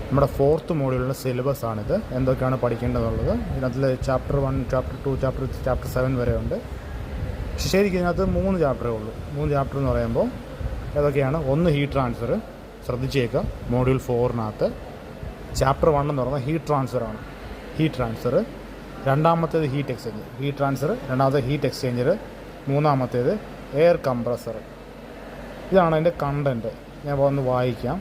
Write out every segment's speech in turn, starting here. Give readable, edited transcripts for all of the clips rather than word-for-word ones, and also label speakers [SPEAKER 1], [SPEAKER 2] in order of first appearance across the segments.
[SPEAKER 1] നമ്മുടെ 4th മോഡ്യൂളിൻ്റെ syllabus ആണിത്. എന്തൊക്കെയാണ് പഠിക്കേണ്ടതെന്നുള്ളത്. ഇതിനകത്തിൽ ചാപ്റ്റർ 1, ചാപ്റ്റർ 2, ചാപ്റ്റർ 7 വരെ ഉണ്ട്. പക്ഷേ ശരിക്കും ഇതിനകത്ത് 3 ചാപ്റ്ററേ ഉള്ളൂ. 3 ചാപ്റ്റർ എന്ന് പറയുമ്പോൾ ഏതൊക്കെയാണ്? ഒന്ന് ഹീറ്റ് ട്രാൻസ്ഫർ, ശ്രദ്ധിച്ചേക്കുക. മോഡ്യൂൾ 4-നകത്ത് ചാപ്റ്റർ 1 എന്ന് പറയുന്നത് ഹീറ്റ് ട്രാൻസ്ഫറാണ്. Heat transfer. രണ്ടാമത്തേത് ഹീറ്റ് എക്സ്ചേഞ്ചർ. ഹീറ്റ് ട്രാൻസ്ഫർ, രണ്ടാമത്തെ ഹീറ്റ് എക്സ്ചേഞ്ചർ, മൂന്നാമത്തേത് എയർ കംപ്രസർ. ഇതാണ് അതിൻ്റെ കണ്ടൻറ്റ്. ഞാൻ ഒന്ന് വായിക്കാം.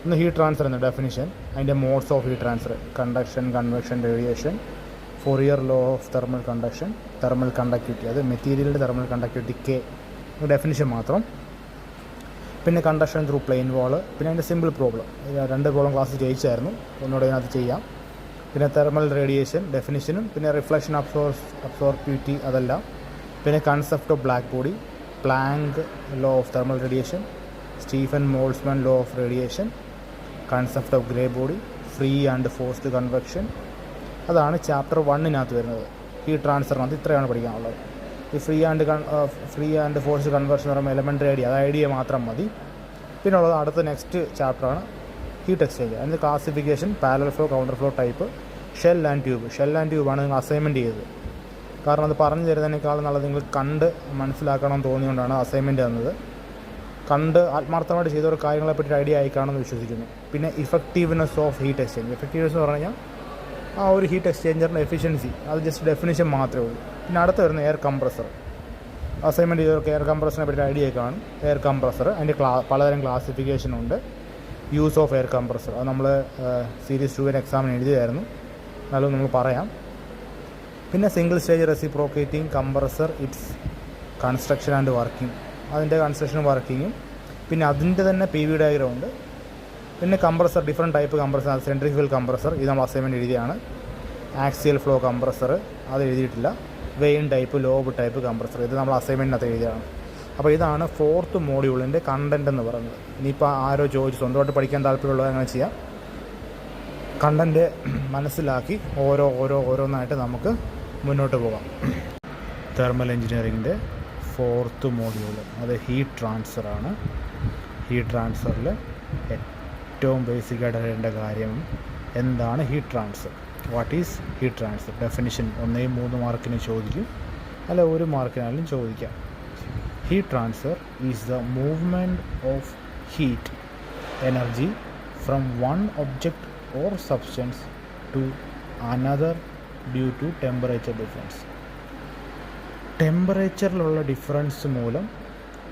[SPEAKER 1] ഒന്ന് ഹീറ്റ് ട്രാൻസ്ഫർ എന്ന ഡെഫിനിഷൻ, അതിൻ്റെ modes of heat transfer: conduction, convection, radiation, Fourier law of thermal conduction, thermal conductivity, അത് മെറ്റീരിയലിൻ്റെ തെർമൽ കണ്ടക്ടിവിറ്റി K, ഡെഫിനിഷൻ മാത്രം. പിന്നെ കണ്ടക്ഷൻ ത്രൂ പ്ലെയിൻ വാൾ, പിന്നെ അതിൻ്റെ സിമ്പിൾ പ്രോബ്ലം. 2 പ്രോബ്ലം ക്ലാസ് ചെയ്യിച്ചായിരുന്നു, ഒന്നുകൂടെ അതിനകത്ത് ചെയ്യാം. പിന്നെ തെർമൽ റേഡിയേഷൻ ഡെഫിനിഷനും, പിന്നെ റിഫ്ലക്ഷൻ അബ്സോർബിവിറ്റി, അതെല്ലാം. പിന്നെ concept of black body, Planck law of thermal radiation, Stefan Boltzmann law of radiation, concept of grey body, free and forced convection. അതാണ് ചാപ്റ്റർ 1-നകത്ത് വരുന്നത്. ഹീറ്റ് ട്രാൻസ്ഫറിനകത്ത് ഇത്രയാണ് പഠിക്കാനുള്ളത്. ഈ ഫ്രീ ആൻഡ് ഫോഴ്സ്ഡ് കൺവെർഷൻ എന്ന് പറയുമ്പോൾ എലമെൻ്ററി ഐഡിയ, അത് ഐഡിയ മാത്രം മതി. പിന്നെ ഉള്ളത് അടുത്ത നെക്സ്റ്റ് ചാപ്റ്ററാണ് ഹീറ്റ് എക്സ്ചേഞ്ച്. അതിൻ്റെ classification, parallel flow, counter flow type, shell and tube. Shell and ട്യൂബാണ് നിങ്ങൾ അസൈൻമെൻറ്റ് ചെയ്തത്. കാരണം അത് പറഞ്ഞു തരുന്നതിനേക്കാളും നല്ലത് നിങ്ങൾ കണ്ട് മനസ്സിലാക്കണം തോന്നിയുകൊണ്ടാണ് അസൈൻമെൻറ്റ് തന്നത്. കണ്ട് ആത്മാർത്ഥമായിട്ട് ചെയ്ത ഒരു കാര്യങ്ങളെപ്പറ്റി ഐഡിയ ആയി കാണുമെന്ന് വിശ്വസിക്കുന്നു. പിന്നെ effectiveness of heat exchange. Effectiveness എന്ന് പറഞ്ഞു കഴിഞ്ഞാൽ ആ ഒരു ഹീറ്റ് എക്സ്ചേഞ്ചറിൻ്റെ എഫിഷ്യൻസി, അത് ജസ്റ്റ് ഡെഫിനിഷൻ മാത്രമേ ഉള്ളൂ. പിന്നെ അടുത്ത് വരുന്ന എയർ കംപ്രസർ. അസൈൻമെൻറ്റ് ചെയ്തവർക്ക് എയർ കംപ്രസറിനെ പറ്റി ഐഡിയ കാണും. എയർ കംപ്രസർ, അതിൻ്റെ പലതരം ക്ലാസിഫിക്കേഷനുണ്ട്. യൂസ് ഓഫ് എയർ കംപ്രസർ, അത് നമ്മൾ സീരീസ് 2 എക്സാമിന് എഴുതിയായിരുന്നു, എന്നാലും നമ്മൾ പറയാം. പിന്നെ single stage reciprocating compressor, it's construction and working, അതിൻ്റെ കൺസ്ട്രക്ഷനും വർക്കിങ്ങും. പിന്നെ അതിൻ്റെ തന്നെ PV ഡയഗ്രം ഉണ്ട്. പിന്നെ compressor, different type compressor, centrifugal compressor, ഇത് നമ്മൾ അസൈൻമെൻറ്റ് എഴുതിയാണ്. ആക്സിയൽ ഫ്ലോ കംപ്രസർ, അത് എഴുതിയിട്ടില്ല. Vane type, lobe type compressor, ഇത് നമ്മൾ അസൈൻമെൻറ്റിനകത്ത് എഴുതിയാണ്. അപ്പോൾ ഇതാണ് 4th മോഡ്യൂളിൻ്റെ കണ്ടൻറ്റ് എന്ന് പറയുന്നത്. ഇനിയിപ്പോൾ ആരോ ചോദിച്ചു സ്വന്തമായിട്ട് പഠിക്കാൻ താല്പര്യമുള്ളത് അങ്ങനെ ചെയ്യാം. കണ്ടൻറ്റ് മനസ്സിലാക്കി ഓരോന്നായിട്ട് നമുക്ക് മുന്നോട്ട് പോകാം. തെർമൽ എഞ്ചിനീയറിങ്ങിൻ്റെ 4th മോഡ്യൂൾ, അത് ഹീറ്റ് ട്രാൻസ്ഫറാണ്. ഹീറ്റ് ട്രാൻസ്ഫറിൽ ഏറ്റവും ബേസിക്കായിട്ട് അറിയേണ്ട കാര്യം എന്താണ് heat transfer. What is heat transfer? Definition 1-3 മാർക്കിന് ചോദിക്കും, അല്ല 1 മാർക്കിനാലും ചോദിക്കാം. Heat transfer is the movement of heat energy from one object or substance to another due to temperature difference. ടെമ്പറേച്ചറിലുള്ള ഡിഫറൻസ് മൂലം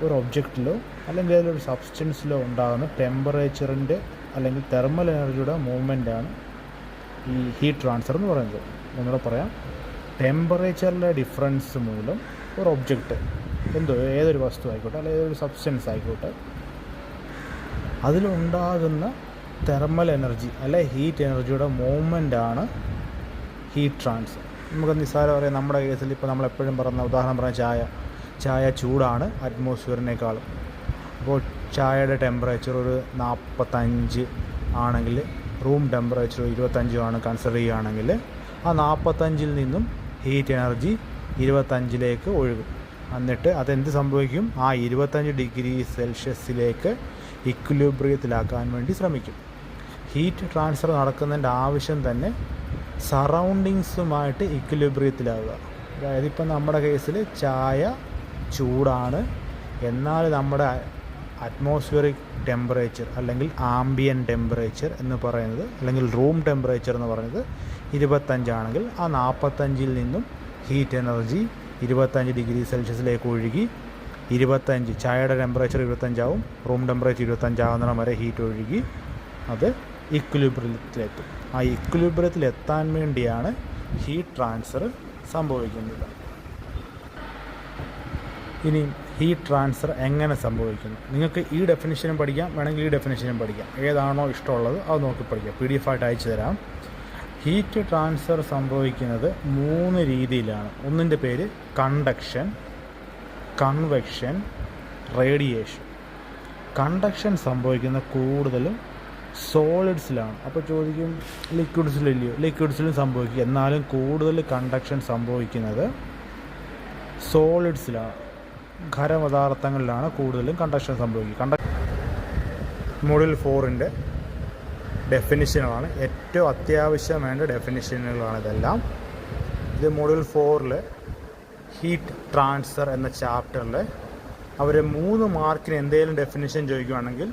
[SPEAKER 1] ഒരു ഒബ്ജക്റ്റിലോ അല്ലെങ്കിൽ അതിലൊരു സബ്സ്റ്റൻസിലോ ഉണ്ടാകുന്ന ടെമ്പറേച്ചറിൻ്റെ അല്ലെങ്കിൽ തെർമൽ എനർജിയുടെ മൂവ്മെൻറ്റാണ് ഈ ഹീറ്റ് ട്രാൻസ്ഫർ എന്ന് പറയുന്നത്. ഒന്നുകൂടെ പറയാം. ടെമ്പറേച്ചറിലെ ഡിഫറൻസ് മൂലം ഒരു ഒബ്ജക്റ്റ്, ഏതൊരു വസ്തു ആയിക്കോട്ടെ അല്ലെങ്കിൽ ഏതൊരു സബ്സ്റ്റൻസ് ആയിക്കോട്ടെ, അതിലുണ്ടാകുന്ന തെർമൽ എനർജി അല്ലെ ഹീറ്റ് എനർജിയുടെ മൂവ്മെൻറ്റാണ് ഹീറ്റ് ട്രാൻസ്ഫർ. നമുക്ക് നിസ്സാരം പറയാം. നമ്മുടെ കേസിൽ ഇപ്പോൾ നമ്മളെപ്പോഴും ഉദാഹരണം പറയാം, ചായ ചൂടാണ് അറ്റ്മോസ്ഫിയറിനേക്കാളും. അപ്പോൾ ചായയുടെ ടെമ്പറേച്ചർ ഒരു 45 ആണെങ്കിൽ റൂം ടെമ്പറേച്ചർ 25 ആണ് കൺസിഡർ ചെയ്യുകയാണെങ്കിൽ, ആ 45-ൽ നിന്നും ഹീറ്റ് എനർജി 25-ലേക്ക് ഒഴുകും. എന്നിട്ട് അതെന്ത് സംഭവിക്കും? ആ 25 ഡിഗ്രി സെൽഷ്യസിലേക്ക് ഇക്വിലിബ്രിയത്തിലാക്കാൻ വേണ്ടി ശ്രമിക്കും. ഹീറ്റ് ട്രാൻസ്ഫർ നടക്കുന്നതിൻ്റെ ആവശ്യം തന്നെ സറൗണ്ടിങ്സുമായിട്ട് ഇക്വിലിബ്രിയത്തിലാവുക. അതായത് ഇപ്പം നമ്മുടെ കേസിൽ ചായ ചൂടാണ്, എന്നാൽ നമ്മുടെ അറ്റ്മോസ്ഫിയറിക് ടെമ്പറേച്ചർ അല്ലെങ്കിൽ ആംബിയൻ ടെമ്പറേച്ചർ എന്ന് പറയുന്നത്, അല്ലെങ്കിൽ റൂം ടെമ്പറേച്ചർ എന്ന് പറയുന്നത് 25 ആണെങ്കിൽ, ആ 45-ൽ നിന്നും ഹീറ്റ് എനർജി 25 ഡിഗ്രി സെൽഷ്യസിലേക്ക് ഒഴുകി 25, ചായയുടെ ടെമ്പറേച്ചർ 25 ആവും, റൂം ടെമ്പറേച്ചർ 25 ആകുന്നിടം വരെ ഹീറ്റ് ഒഴുകി അത് ഇക്വിലിബ്രിയത്തിലെത്തും. ആ ഇക്വിലിബ്രിയത്തിലെത്താൻ വേണ്ടിയാണ് ഹീറ്റ് ട്രാൻസ്ഫർ സംഭവിക്കുന്നത്. ഇനി ഹീറ്റ് ട്രാൻസ്ഫർ എങ്ങനെ സംഭവിക്കുന്നു? നിങ്ങൾക്ക് ഈ ഡെഫിനിഷനും പഠിക്കാം, വേണമെങ്കിൽ ഈ ഡെഫിനിഷനും പഠിക്കാം. ഏതാണോ ഇഷ്ടമുള്ളത് അത് നോക്കി പഠിക്കാം. PDF ആയിട്ട് അയച്ചു തരാം. ഹീറ്റ് ട്രാൻസ്ഫർ സംഭവിക്കുന്നത് 3 രീതിയിലാണ്. ഒന്നിൻ്റെ പേര് കണ്ടക്ഷൻ, കൺവെക്ഷൻ, റേഡിയേഷൻ. കണ്ടക്ഷൻ സംഭവിക്കുന്ന കൂടുതലും സോളിഡ്സിലാണ്. അപ്പോൾ ചോദിക്കും ലിക്വിഡ്സിലില്ലയോ? ലിക്വിഡ്സിലും സംഭവിക്കും, എന്നാലും കൂടുതൽ കണ്ടക്ഷൻ സംഭവിക്കുന്നത് സോളിഡ്സിലാണ്, ഖരപദാർത്ഥങ്ങളിലാണ് കൂടുതലും കണ്ടക്ഷൻ സംഭവിക്കുക. മോഡ്യൂൾ 4-ൻ്റെ ഡെഫിനിഷനുകളാണ്. ഏറ്റവും അത്യാവശ്യം വേണ്ട ഡെഫിനിഷനുകളാണ് ഇതെല്ലാം. ഇത് മൊഡ്യൂൾ 4 ഹീറ്റ് ട്രാൻസ്ഫർ എന്ന ചാപ്റ്ററിൽ അവർ 3 മാർക്കിന് എന്തെങ്കിലും ഡെഫിനിഷൻ ചോദിക്കുകയാണെങ്കിൽ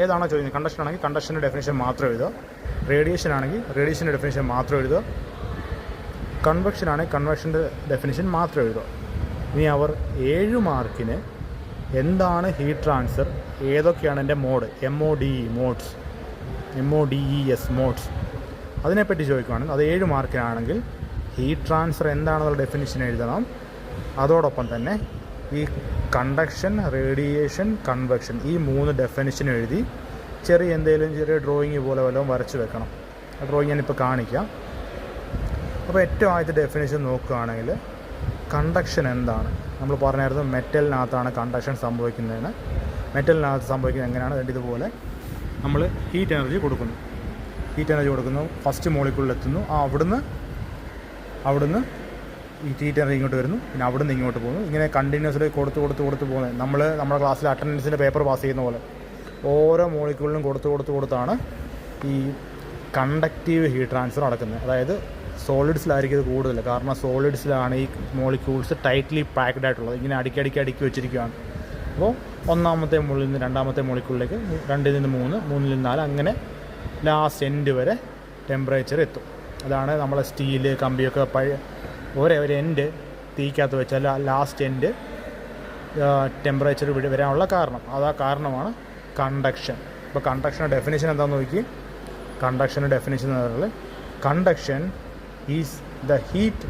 [SPEAKER 1] ഏതാണോ ചോദിക്കുന്നത്, കണ്ടക്ഷൻ ആണെങ്കിൽ കണ്ടക്ഷൻ്റെ ഡെഫിനിഷൻ മാത്രം എഴുതുക, റേഡിയേഷൻ ആണെങ്കിൽ റേഡിയേഷൻ്റെ ഡെഫിനിഷൻ മാത്രം എഴുതുക, കൺവെക്ഷൻ ആണെങ്കിൽ കൺവെക്ഷൻ്റെ ഡെഫിനിഷൻ മാത്രം എഴുതുക. ഇനി അവർ 7 മാർക്കിന് എന്താണ് ഹീറ്റ് ട്രാൻസ്ഫർ, ഏതൊക്കെയാണ് എൻ്റെ മോഡ്, MODES മോഡ്സ്, അതിനെപ്പറ്റി ചോദിക്കുകയാണെങ്കിൽ അത് 7 മാർക്കിനാണെങ്കിൽ ഹീറ്റ് ട്രാൻസ്ഫർ എന്താണെന്നുള്ള ഡെഫിനിഷൻ എഴുതണം. അതോടൊപ്പം തന്നെ ഈ കണ്ടക്ഷൻ, റേഡിയേഷൻ, കൺവെക്ഷൻ ഈ 3 ഡെഫിനിഷൻ എഴുതി ചെറിയ ഡ്രോയിങ് പോലെ വല്ലതും വരച്ച് വെക്കണം. ആ ഡ്രോയിങ് ഞാനിപ്പോൾ കാണിക്കാം. അപ്പോൾ ഏറ്റവും ആദ്യത്തെ ഡെഫിനിഷൻ നോക്കുകയാണെങ്കിൽ കണ്ടക്ഷൻ എന്താണ്, നമ്മൾ പറഞ്ഞായിരുന്നു മെറ്റലിനകത്താണ് കണ്ടക്ഷൻ സംഭവിക്കുന്നതെന്ന്. മെറ്റലിനകത്ത് സംഭവിക്കുന്നത് എങ്ങനെയാണ്, ഇതുപോലെ നമ്മൾ ഹീറ്റ് എനർജി കൊടുക്കുന്നു, ഫസ്റ്റ് മോളിക്യൂളിലെത്തുന്നു, അവിടുന്ന് ഈ ഹീറ്റ് എനർജി ഇങ്ങോട്ട് വരുന്നു, പിന്നെ അവിടുന്ന് ഇങ്ങോട്ട് പോകുന്നു, ഇങ്ങനെ കണ്ടിന്യൂസ്ലി കൊടുത്ത് പോകുന്നത്. നമ്മുടെ ക്ലാസ്സിൽ അറ്റൻഡൻസിൻ്റെ പേപ്പർ പാസ് ചെയ്യുന്ന പോലെ ഓരോ മോളിക്യൂളിനും കൊടുത്താണ് ഈ കണ്ടക്റ്റീവ് ഹീറ്റ് ട്രാൻസ്ഫർ നടക്കുന്നത്. അതായത് സോളിഡ്സിലായിരിക്കും ഇത് കൂടുതൽ, കാരണം സോളിഡ്സിലാണ് ഈ മോളിക്യൂൾസ് ടൈറ്റ്ലി പാക്ഡ് ആയിട്ടുള്ളത്, ഇങ്ങനെ അടുക്കി വെച്ചിരിക്കുകയാണ്. അപ്പോൾ ഒന്നാമത്തെ മോളിൽ നിന്ന് രണ്ടാമത്തെ മോളിക്യൂളിലേക്ക്, 2ൽ നിന്ന് 3, 3ൽ നിന്ന് 4, അങ്ങനെ ലാസ്റ്റ് എൻഡ് വരെ ടെമ്പറേച്ചർ എത്തും. അതാണ് നമ്മളെ സ്റ്റീല് കമ്പിയൊക്കെ ഒരു എൻഡ് തീക്കകത്ത് വെച്ചാൽ ലാസ്റ്റ് എൻഡ് ടെമ്പറേച്ചർ വരാനുള്ള കാരണം. കാരണമാണ് കണ്ടക്ഷൻ. ഇപ്പോൾ കണ്ടക്ഷൻ്റെ ഡെഫിനിഷൻ എന്താണെന്ന് നോക്കി. കണ്ടക്ഷൻ്റെ ഡെഫിനിഷൻ എന്ന് പറഞ്ഞാൽ conduction is the heat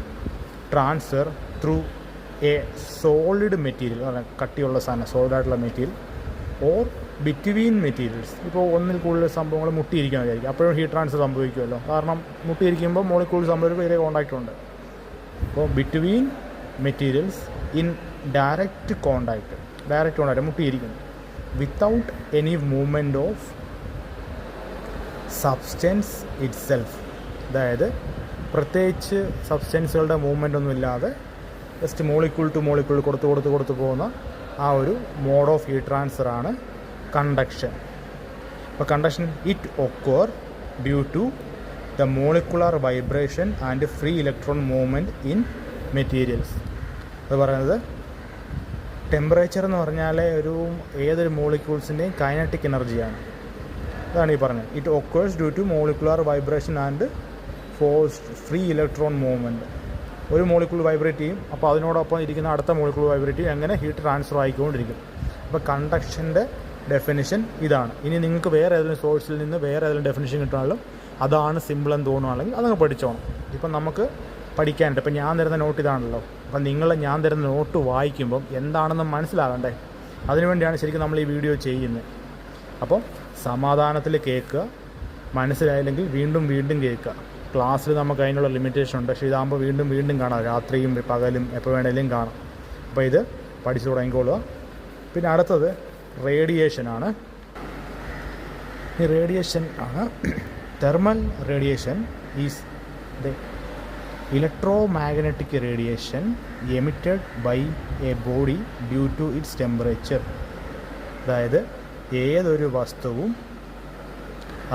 [SPEAKER 1] transfer through A solid material, കട്ടിയുള്ള സാധനം, സോളിഡായിട്ടുള്ള മെറ്റീരിയൽ, ഓർ ബിറ്റ്വീൻ മെറ്റീരിയൽസ്. ഇപ്പോൾ ഒന്നിൽ കൂടുതൽ സംഭവങ്ങൾ മുട്ടിയിരിക്കാൻ വിചാരിക്കും, അപ്പോഴും ഹീറ്റ് ട്രാൻസ്ഫർ സംഭവിക്കുമല്ലോ, കാരണം മുട്ടിയിരിക്കുമ്പോൾ മോളിക്യൂൾസ് തമ്മിൽ വേറെ കോണ്ടാക്റ്റ് ഉണ്ട്. അപ്പോൾ between materials in direct contact മുട്ടിയിരിക്കുന്നു, without any movement of substance itself. അതായത് പ്രത്യേകിച്ച് സബ്സ്റ്റൻസുകളുടെ മൂവ്മെൻ്റ് ഒന്നും ഇല്ലാതെ ജസ്റ്റ് മോളിക്യൂൾ ടു മോളിക്യൂൾ കൊടുത്ത് പോകുന്ന ആ ഒരു മോഡ് ഓഫ് ഹീറ്റ് ട്രാൻസ്ഫറാണ് കണ്ടക്ഷൻ. അപ്പോൾ conduction it occur due to the molecular vibration and free electron movement in materials. അത് പറയുന്നത് ടെമ്പറേച്ചർ എന്ന് പറഞ്ഞാൽ ഏതൊരു മോളിക്യൂൾസിൻ്റെയും കൈനറ്റിക് എനർജിയാണ്. അതാണ് ഈ പറഞ്ഞത്. It occurs due to molecular vibration and forced free electron movement. ഒരു മോളിക്യൂൾ വൈബ്രേറ്റ് ചെയ്യും, അപ്പോൾ അതിനോടൊപ്പം ഇരിക്കുന്ന അടുത്ത മോളിക്യൂൾ വൈബ്രേറ്റ് ചെയ്യും, അങ്ങനെ ഹീറ്റ് ട്രാൻസ്ഫർ ആയിക്കൊണ്ടിരിക്കും. അപ്പോൾ കണ്ടക്ഷൻ്റെ ഡെഫിനിഷൻ ഇതാണ്. ഇനി നിങ്ങൾക്ക് വേറെ ഏതെങ്കിലും സോഴ്സിൽ നിന്ന് വേറെ ഏതെങ്കിലും ഡെഫിനിഷൻ കിട്ടുകയാണെങ്കിലും അതാണ് സിമ്പിളെന്ന് തോന്നുകയാണെങ്കിൽ അതങ്ങ് പഠിച്ചോണം. ഇപ്പം നമുക്ക് പഠിക്കാനുണ്ട്. ഇപ്പം ഞാൻ തരുന്ന നോട്ട് ഇതാണല്ലോ, അപ്പം ഞാൻ തരുന്ന നോട്ട് വായിക്കുമ്പം എന്താണെന്ന് മനസ്സിലാകണ്ടേ, അതിനുവേണ്ടിയാണ് ശരിക്കും നമ്മൾ ഈ വീഡിയോ ചെയ്യുന്നത്. അപ്പോൾ സമാധാനത്തിൽ കേൾക്കുക, മനസ്സിലായില്ലെങ്കിൽ വീണ്ടും കേൾക്കുക. ക്ലാസ്സിൽ നമുക്ക് അതിനുള്ള ലിമിറ്റേഷൻ ഉണ്ട്, പക്ഷേ ഇതാകുമ്പോൾ വീണ്ടും കാണാം, രാത്രിയും പകലും എപ്പോൾ വേണമെങ്കിലും കാണാം. അപ്പോൾ ഇത് പഠിച്ചു തുടങ്ങിക്കൊള്ളുക. പിന്നെ അടുത്തത് റേഡിയേഷനാണ്. ഈ റേഡിയേഷൻ ആണ് thermal radiation is the electromagnetic radiation emitted by a body due to its temperature. അതായത് ഏതൊരു വസ്തുവും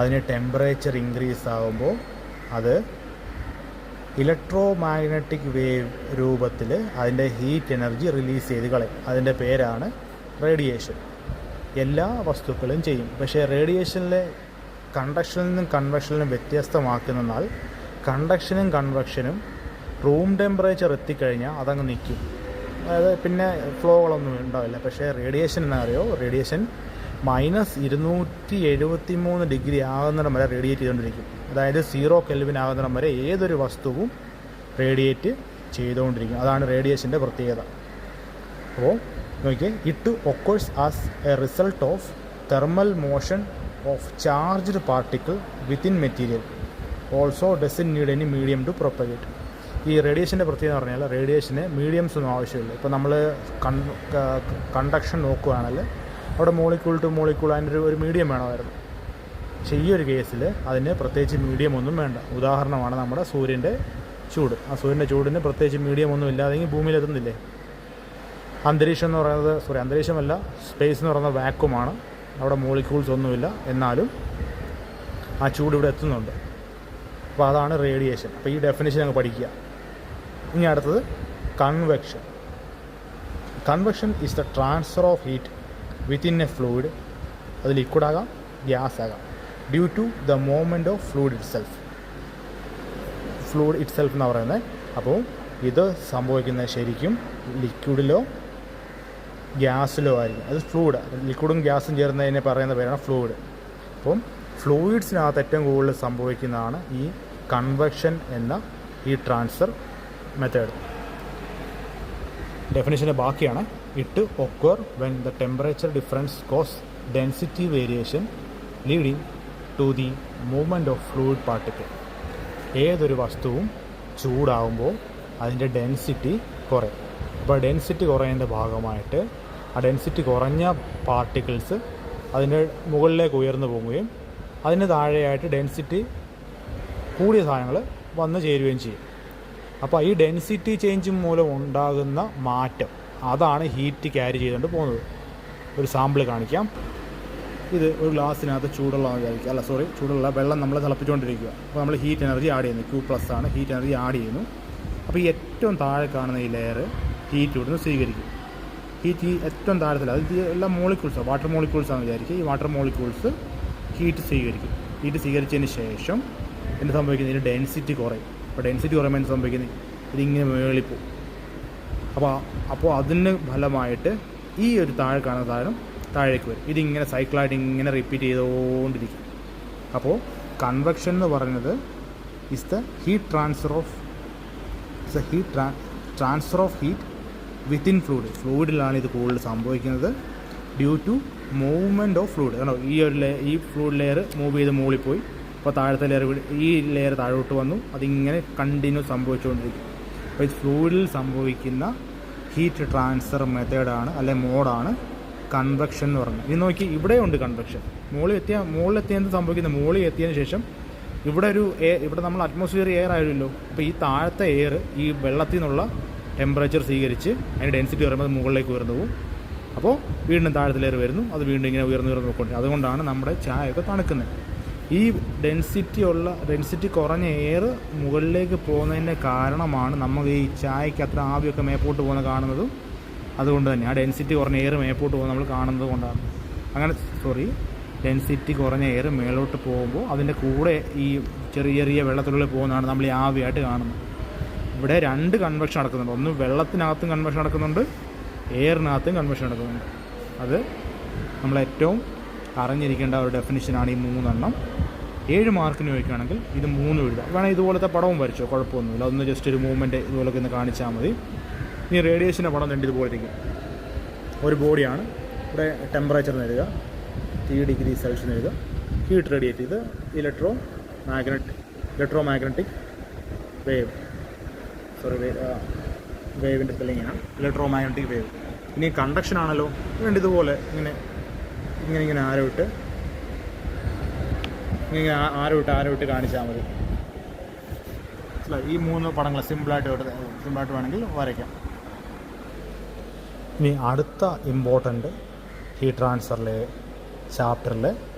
[SPEAKER 1] അതിന് ടെമ്പറേച്ചർ ഇൻക്രീസ് ആകുമ്പോൾ അത് ഇലക്ട്രോമാഗ്നറ്റിക് വേവ് രൂപത്തിൽ അതിൻ്റെ ഹീറ്റ് എനർജി റിലീസ് ചെയ്ത് കളയും. അതിൻ്റെ പേരാണ് റേഡിയേഷൻ. എല്ലാ വസ്തുക്കളും ചെയ്യും. പക്ഷേ റേഡിയേഷനിലെ കണ്ടക്ഷനിൽ നിന്നും കൺവെക്ഷനിലും വ്യത്യസ്തമാക്കുന്നതിനാൽ കണ്ടക്ഷനും കൺവെക്ഷനും റൂം ടെമ്പറേച്ചർ എത്തിക്കഴിഞ്ഞാൽ അതങ്ങ് നിൽക്കും. അതായത് പിന്നെ ഫ്ലോകളൊന്നും ഉണ്ടാവില്ല. പക്ഷേ റേഡിയേഷൻ എന്താ അറിയോ, റേഡിയേഷൻ -273 ഡിഗ്രി ആകുന്നിടം വരെ റേഡിയേറ്റ് ചെയ്തുകൊണ്ടിരിക്കും. അതായത് 0 കെൽവിൻ ആകുന്നിടം വരെ ഏതൊരു വസ്തുവും റേഡിയേറ്റ് ചെയ്തുകൊണ്ടിരിക്കും. അതാണ് റേഡിയേഷൻ്റെ പ്രത്യേകത. അപ്പോൾ നോക്കിയേ, it occurs as a result of thermal motion of charged particle within material. Also doesn't need any medium to propagate. ഈ റേഡിയേഷൻ്റെ പ്രത്യേകത എന്ന് പറഞ്ഞാൽ റേഡിയേഷന് മീഡിയംസ് ഒന്നും ആവശ്യമില്ല. ഇപ്പോൾ നമ്മൾ കണ്ടക്ഷൻ നോക്കുകയാണെങ്കിൽ അവിടെ മോളിക്യൂൾ ടു മോളിക്യൂൾ അതിൻ്റെ ഒരു മീഡിയം വേണമായിരുന്നു. പക്ഷേ ഈ ഒരു കേസിൽ അതിന് പ്രത്യേകിച്ച് മീഡിയം ഒന്നും വേണ്ട. ഉദാഹരണമാണ് നമ്മുടെ സൂര്യൻ്റെ ചൂട്. ആ സൂര്യൻ്റെ ചൂടിന് പ്രത്യേകിച്ച് മീഡിയം ഒന്നും ഇല്ലാതെങ്കിൽ ഭൂമിയിലെത്തുന്നില്ലേ. അന്തരീക്ഷം എന്ന് പറയുന്നത് അന്തരീക്ഷമല്ല, സ്പേസ് എന്ന് പറയുന്നത് വാക്വമാണ്. അവിടെ മോളിക്യൂൾസ് ഒന്നുമില്ല. എന്നാലും ആ ചൂട് ഇവിടെ എത്തുന്നുണ്ട്. അപ്പോൾ അതാണ് റേഡിയേഷൻ. അപ്പോൾ ഈ ഡെഫിനിഷൻ അങ്ങ് പഠിക്കുക. ഇനി അടുത്തത് convection. Convection is the transfer of heat within a fluid. അത് ലിക്വിഡ് ആകാം, ഗ്യാസ് ആകാം, due to the movement of fluid itself എന്നാണ് പറയുന്നത്. അപ്പോൾ ഇത് സംഭവിക്കുന്നത് ശരിക്കും ലിക്വിഡിലോ ഗ്യാസിലോ ആയിരിക്കും. അത് ഫ്ലൂയിഡ്. ലിക്വിഡും ഗ്യാസും ചേർന്നതിനെ പറയുന്ന പേരാണ് ഫ്ലൂയിഡ്. അപ്പം ഫ്ലൂയിഡ്സിനകത്ത് ഏറ്റവും കൂടുതൽ സംഭവിക്കുന്നതാണ് ഈ കൺവെക്ഷൻ എന്ന ഈ ട്രാൻസ്ഫർ മെത്തേഡ്. ഡെഫിനിഷൻ്റെ ബാക്കിയാണ്. It occur when the temperature difference cause density variation leading to the movement of fluid particle. ഏതൊരു വസ്തുവും ചൂടാകുമ്പോൾ അതിൻ്റെ ഡെൻസിറ്റി കുറയും. അപ്പോൾ ഡെൻസിറ്റി കുറയുന്നതിൻ്റെ ഭാഗമായിട്ട് ആ ഡെൻസിറ്റി കുറഞ്ഞ പാർട്ടിക്കിൾസ് അതിൻ്റെ മുകളിലേക്ക് ഉയർന്നു പോവുകയും അതിന് താഴെയായിട്ട് ഡെൻസിറ്റി കൂടിയ സാധനങ്ങൾ വന്നു ചേരുകയും ചെയ്യും. അപ്പോൾ ഈ ഡെൻസിറ്റി ചേഞ്ച് മൂലം ഉണ്ടാകുന്ന മാറ്റം, അതാണ് ഹീറ്റ് ക്യാരി ചെയ്തുകൊണ്ട് പോകുന്നത്. ഒരു സാമ്പിൾ കാണിക്കാം. ഇത് ഒരു ഗ്ലാസ്സിനകത്ത് ചൂടുള്ള ചൂടുള്ള വെള്ളം നമ്മൾ തിളപ്പിച്ചുകൊണ്ടിരിക്കുക. അപ്പോൾ നമ്മൾ ഹീറ്റ് എനർജി ആഡ് ചെയ്യുന്നു. Q+ ആണ് ഹീറ്റ് എനർജി ആഡ് ചെയ്യുന്നു. അപ്പോൾ ഈ ഏറ്റവും താഴെ കാണുന്ന ഈ ലെയർ ഹീറ്റ് ഇവിടുന്ന് സ്വീകരിക്കും. ഹീറ്റ് ഈ ഏറ്റവും താഴത്തിൽ, അത് എല്ലാം മോളിക്യൂൾസാണ്, വാട്ടർ മോളിക്യൂൾസാണെന്ന് വിചാരിക്കുക. ഈ വാട്ടർ മോളിക്യൂൾസ് ഹീറ്റ് സ്വീകരിക്കും. ഹീറ്റ് സ്വീകരിച്ചതിന് ശേഷം എന്ത് സംഭവിക്കുന്നത്? ഇതിന് ഡെൻസിറ്റി കുറയും. അപ്പോൾ ഡെൻസിറ്റി കുറയുമ്പോൾ എന്ത് സംഭവിക്കുന്നത്? ഇതിങ്ങനെ മേളിപ്പോവും. അപ്പോൾ അതിന് ഫലമായിട്ട് ഈ ഒരു താഴെ കാണുന്ന സാധനം താഴേക്ക് വരും. ഇതിങ്ങനെ സൈക്കിളായിട്ട് ഇങ്ങനെ റിപ്പീറ്റ് ചെയ്തുകൊണ്ടിരിക്കും. അപ്പോൾ കൺവെക്ഷൻ എന്ന് പറയുന്നത് is the heat transfer of heat within fluid. ഫ്ലൂയിഡിലാണ് ഇത് കൂടുതൽ സംഭവിക്കുന്നത്. Due to movement of fluid. കണ്ടോ, ഈ ഫ്ലൂയിഡ് ലെയർ മൂവ് ചെയ്ത് മുകളിൽ പോയി. അപ്പോൾ താഴത്തെ ലെയർ, ഈ ലെയർ താഴോട്ട് വന്നു. അതിങ്ങനെ കണ്ടിന്യൂസ് സംഭവിച്ചുകൊണ്ടിരിക്കും. അപ്പോൾ ഈ ഫ്ലൂയിഡിൽ സംഭവിക്കുന്ന ഹീറ്റ് ട്രാൻസ്ഫർ മെത്തേഡാണ്, അല്ലെ മോഡാണ് കൺവെക്ഷൻ എന്ന് പറയുന്നത്. ഇത് നോക്കി, ഇവിടെയുണ്ട് കൺവെക്ഷൻ. മുകളിലെത്തിയ എന്ത് സംഭവിക്കുന്നത്? മുകളിൽ എത്തിയതിന് ശേഷം ഇവിടെ നമ്മൾ അറ്റ്മോസ്ഫിയർ എയർ ആയിരുന്നല്ലോ. അപ്പോൾ ഈ താഴത്തെ എയർ ഈ വെള്ളത്തിൽ നിന്നുള്ള ടെമ്പറേച്ചർ സ്വീകരിച്ച് അതിന് ഡെൻസിറ്റി പറയുമ്പോൾ അത് മുകളിലേക്ക് ഉയർന്നു പോകും. അപ്പോൾ വീണ്ടും താഴത്തെ ലെയർ വരുന്നു. അത് വീണ്ടും ഇങ്ങനെ ഉയർന്നു പോയിക്കൊണ്ട്, അതുകൊണ്ടാണ് നമ്മുടെ ചായയൊക്കെ തണുക്കുന്നത്. ഈ ഡെൻസിറ്റി കുറഞ്ഞ എയർ മുകളിലേക്ക് പോകുന്നതിൻ്റെ കാരണമാണ് നമ്മൾ ഈ ചായക്ക് അത്ര ആവിയൊക്കെ മേപ്പോട്ട് പോകുന്ന കാണുന്നതും അതുകൊണ്ട് തന്നെ. ആ ഡെൻസിറ്റി കുറഞ്ഞ എയർ മേപ്പോട്ട് പോകുന്നത് നമ്മൾ കാണുന്നത് കൊണ്ടാണ്. ഡെൻസിറ്റി കുറഞ്ഞ എയർ മേലോട്ട് പോകുമ്പോൾ അതിൻ്റെ കൂടെ ഈ ചെറിയ വെള്ളത്തിനുള്ളിൽ പോകുന്നതാണ് നമ്മൾ ഈ ആവിയായിട്ട് കാണുന്നത്. ഇവിടെ 2 കൺവെക്ഷൻ നടക്കുന്നുണ്ട്. ഒന്ന് വെള്ളത്തിനകത്തും കൺവെക്ഷൻ നടക്കുന്നുണ്ട്, എയറിനകത്തും കൺവെക്ഷൻ നടക്കുന്നുണ്ട്. അത് നമ്മളേറ്റവും അറിഞ്ഞിരിക്കേണ്ട ഒരു ഡെഫിനിഷനാണ് ഈ 3 എണ്ണം. 7 മാർക്കിന് ചോദിക്കുകയാണെങ്കിൽ ഇത് 3 എഴുതാം. വേണം ഇതുപോലത്തെ പടവും വരച്ചോ, കുഴപ്പമൊന്നുമില്ല. അതൊന്ന് ജസ്റ്റ് ഒരു മൂവ്മെൻറ്റ് ഇതുപോലൊക്കെ ഒന്ന് കാണിച്ചാൽ മതി. ഇനി റേഡിയേഷൻ്റെ പടം രണ്ട് ഇതുപോലെ ഇരിക്കും. ഒരു ബോഡിയാണ്, ഇവിടെ ടെമ്പറേച്ചർ എഴുതുക 3 ഡിഗ്രി സെൽഷ്യസ് എഴുതുക. ഹീറ്റ് റേഡിയേറ്റ് ചെയ്ത് ഇലക്ട്രോ മാഗ്നറ്റിക് വേവ്, വേവിൻ്റെ സ്പെല്ലിങ്ങാണ് ഇലക്ട്രോ മാഗ്നറ്റിക് വേവ്. ഇനി കണ്ടക്ഷൻ ആണല്ലോ, വേണ്ട ഇതുപോലെ ഇങ്ങനെ ആരോ ഇട്ട് കാണിച്ചാൽ മതി. ഈ 3 പടങ്ങൾ സിമ്പിളായിട്ട് വേണമെങ്കിൽ വരയ്ക്കാം. ഇനി അടുത്ത ഇമ്പോർട്ടൻ്റ് ഹീറ്റ് ട്രാൻസ്ഫറിലെ ചാപ്റ്ററിൽ